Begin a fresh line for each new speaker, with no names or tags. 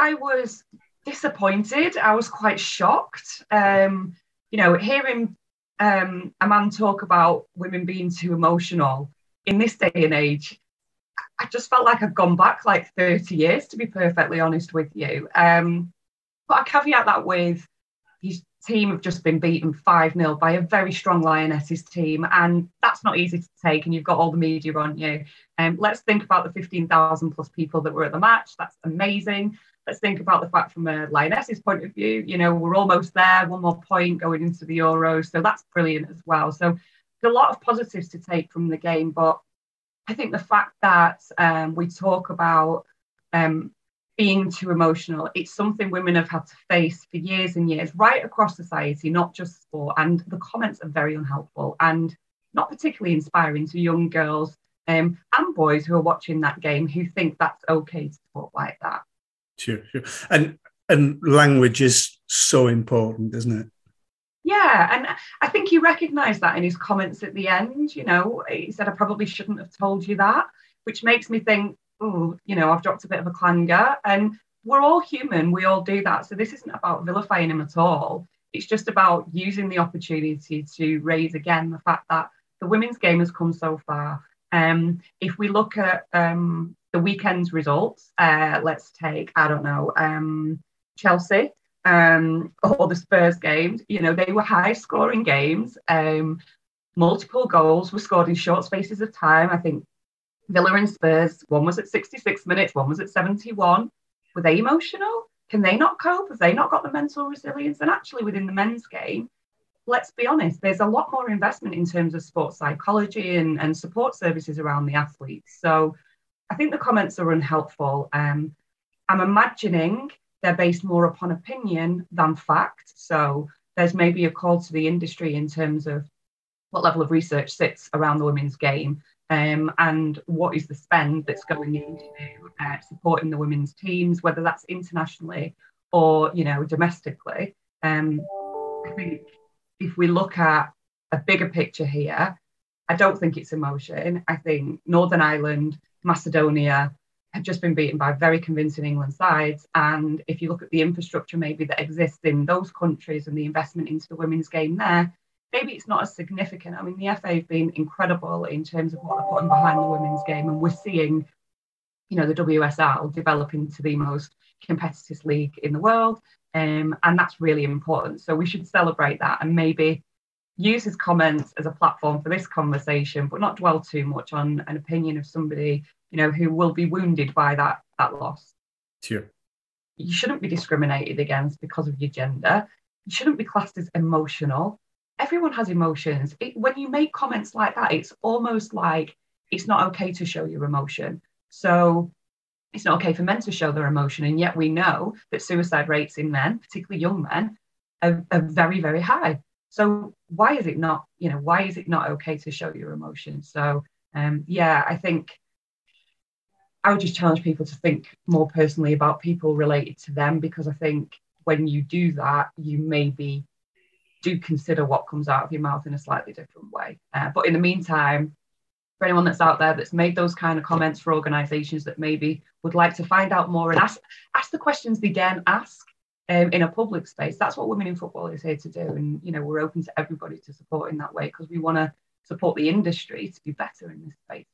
I was disappointed. I was quite shocked. Hearing a man talk about women being too emotional in this day and age, I just felt like I'd gone back like 30 years, to be perfectly honest with you. But I caveat that with his team have just been beaten 5-0 by a very strong Lionesses team, and that's not easy to take, and you've got all the media on you. Let's think about the 15,000 plus people that were at the match. That's amazing. Let's think about the fact from a Lionesses point of view, we're almost there, one more point going into the Euros, so that's brilliant as well. So there's a lot of positives to take from the game, but I think the fact that we talk about being too emotional, it's something women have had to face for years and years, right across society, not just sport. And the comments are very unhelpful and not particularly inspiring to young girls and boys who are watching that game who think that's okay to talk like that.
Sure. And language is so important, isn't it?
Yeah, and I think he recognised that in his comments at the end. He said, I probably shouldn't have told you that, which makes me think, I've dropped a bit of a clanger, and we're all human. We all do that. So this isn't about vilifying him at all. It's just about using the opportunity to raise again the fact that the women's game has come so far. If we look at the weekend's results, let's take, Chelsea or the Spurs games, they were high scoring games. Multiple goals were scored in short spaces of time. I think Villa and Spurs, one was at 66 minutes, one was at 71. Were they emotional? Can they not cope? Have they not got the mental resilience? And actually within the men's game, let's be honest, there's a lot more investment in terms of sports psychology and support services around the athletes. So I think the comments are unhelpful. I'm imagining they're based more upon opinion than fact. So there's maybe a call to the industry in terms of what level of research sits around the women's game. And what is the spend that's going into supporting the women's teams, whether that's internationally or, domestically. I think if we look at a bigger picture here, I don't think it's emotion. I think Northern Ireland, Macedonia have just been beaten by very convincing England sides. And if you look at the infrastructure maybe that exists in those countries and the investment into the women's game there, maybe it's not as significant. I mean, the FA have been incredible in terms of what they're putting behind the women's game. And we're seeing, the WSL develop into the most competitive league in the world. And that's really important. So we should celebrate that and maybe use his comments as a platform for this conversation, but not dwell too much on an opinion of somebody, who will be wounded by that loss.
Sure.
You shouldn't be discriminated against because of your gender. You shouldn't be classed as emotional. Everyone has emotions. When you make comments like that, it's almost like it's not okay to show your emotion. So it's not okay for men to show their emotion. And yet we know that suicide rates in men, particularly young men, are very, very high. So why is it not okay to show your emotion? So, I think I would just challenge people to think more personally about people related to them, because I think when you do that, you maybe do consider what comes out of your mouth in a slightly different way. But in the meantime, for anyone that's out there that's made those kind of comments, for organisations that maybe would like to find out more and ask the questions they daren't ask in a public space, that's what Women in Football is here to do. And, we're open to everybody to support in that way, because we want to support the industry to be better in this space.